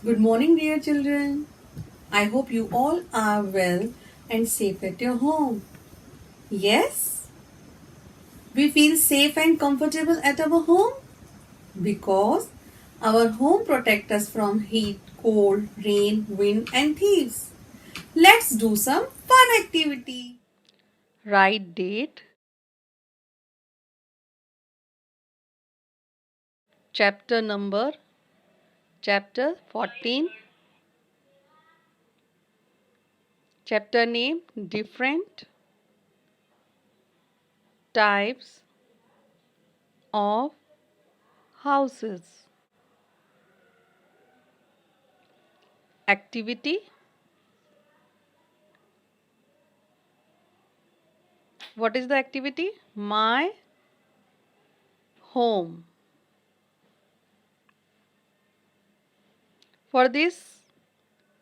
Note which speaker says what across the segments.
Speaker 1: Good morning, dear children. I hope you all are well and safe at your home. Yes, we feel safe and comfortable at our home because our home protects us from heat, cold, rain, wind, and thieves. Let's do some fun activity.
Speaker 2: Right date, chapter number, chapter 14, chapter name, different types of houses. Activity, what is the activity? My home. For this,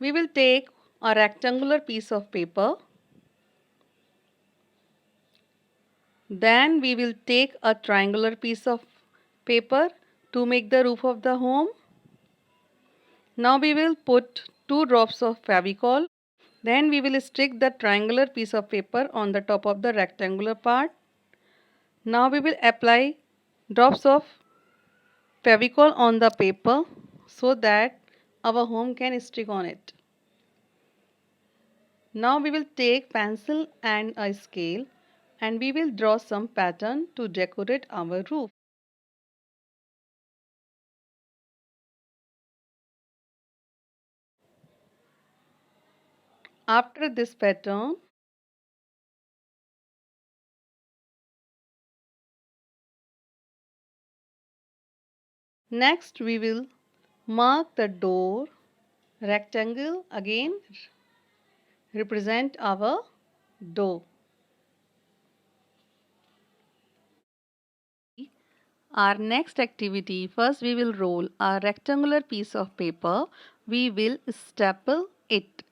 Speaker 2: we will take a rectangular piece of paper. Then we will take a triangular piece of paper to make the roof of the home. Now we will put 2 drops of Fevicol. Then we will stick the triangular piece of paper on the top of the rectangular part. Now we will apply drops of Fevicol on the paper so that our home can stick on it. Now we will take pencil and a scale and we will draw some pattern to decorate our roof. After this pattern, next we will mark the door rectangle again represent our door. Our next activity, first we will roll a rectangular piece of paper. We will staple it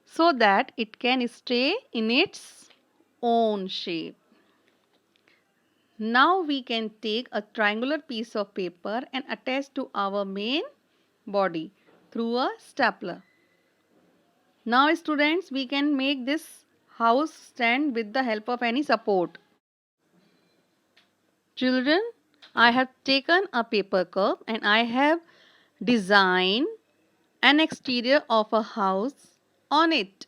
Speaker 2: so that it can stay in its own shape. Now we can take a triangular piece of paper and attach to our main body through a stapler. Now students, we can make this house stand with the help of any support. Children, I have taken a paper cup and I have designed an exterior of a house on it.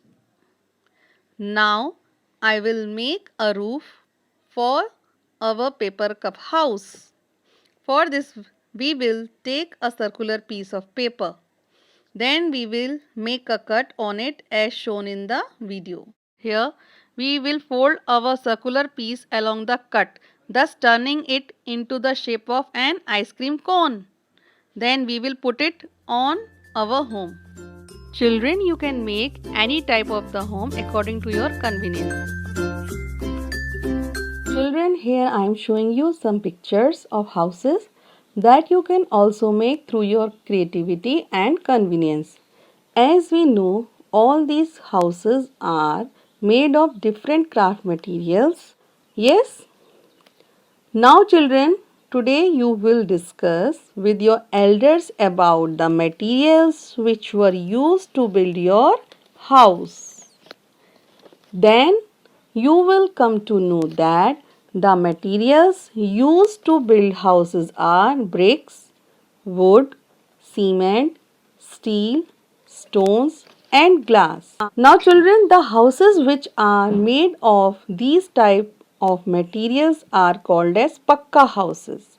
Speaker 2: Now I will make a roof for our paper cup house. For this we will take a circular piece of paper. Then we will make a cut on it as shown in the video. Here we will fold our circular piece along the cut, thus turning it into the shape of an ice cream cone. Then we will put it on our home. Children, you can make any type of the home according to your convenience. Children, here I am showing you some pictures of houses that you can also make through your creativity and convenience. As we know, all these houses are made of different craft materials. Yes? Now, children, today you will discuss with your elders about the materials which were used to build your house. Then you will come to know that the materials used to build houses are bricks, wood, cement, steel, stones, and glass. Now, children, the houses which are made of these type of materials are called as pakka houses.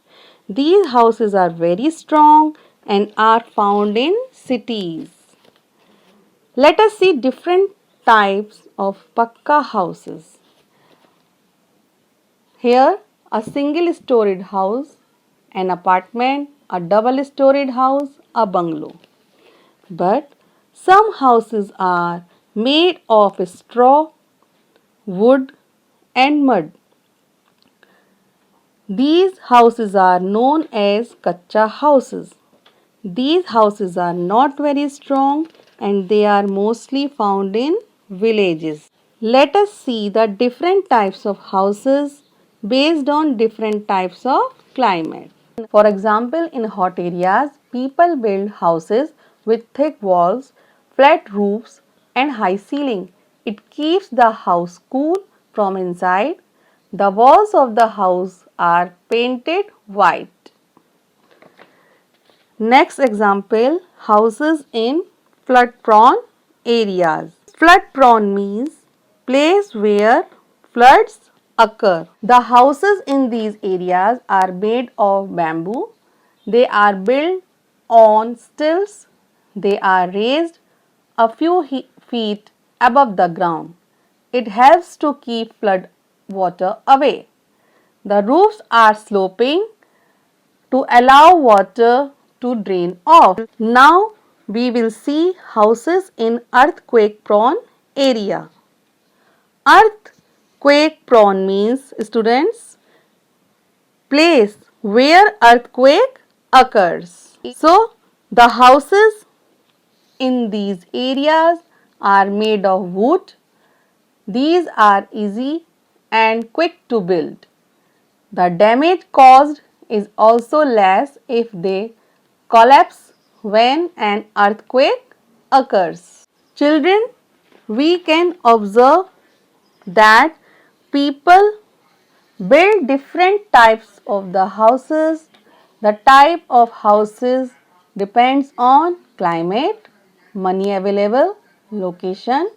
Speaker 2: These houses are very strong and are found in cities. Let us see different types of pakka houses. Here, a single storied house, an apartment, a double storied house, a bungalow. But some houses are made of straw, wood, and mud. These houses are known as kacha houses. These houses are not very strong and they are mostly found in villages. Let us see the different types of houses based on different types of climate. For example, in hot areas, people build houses with thick walls, flat roofs, and high ceiling. It keeps the house cool from inside. The walls of the house are painted white. Next example, houses in flood-prone areas. Flood-prone means place where floods occur. The houses in these areas are made of bamboo. They are built on stilts. They are raised a few feet above the ground. It helps to keep flood water away. The roofs are sloping to allow water to drain off. Now we will see houses in earthquake prone area. Earthquake prone means, students, place where earthquake occurs. So the houses in these areas are made of wood. These are easy and quick to build. The damage caused is also less if they collapse when an earthquake occurs. Children, we can observe that people build different types of the houses. The type of houses depends on climate, money available, location,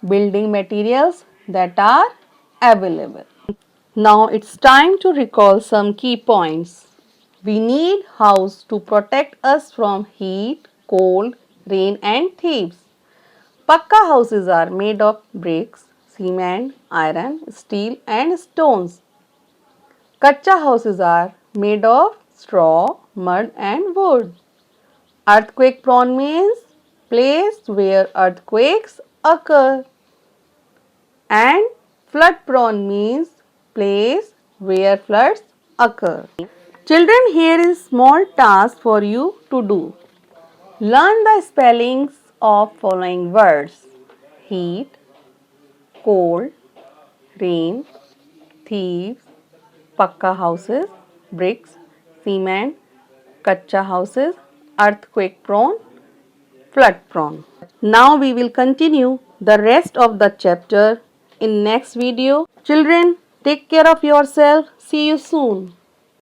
Speaker 2: building materials that are available. Now it's time to recall some key points. We need house to protect us from heat, cold, rain and thieves. Pakka houses are made of bricks, cement, iron, steel and stones. Kacha houses are made of straw, mud and wood. Earthquake prone means place where earthquakes occur. And flood prone means place where floods occur. Children, here is small task for you to do. Learn the spellings of following words: heat, cold, rain, thieves, pakka houses, bricks, cement, kacha houses, earthquake prone, flood prone. Now we will continue the rest of the chapter in next video. Children, take care of yourself. See you soon.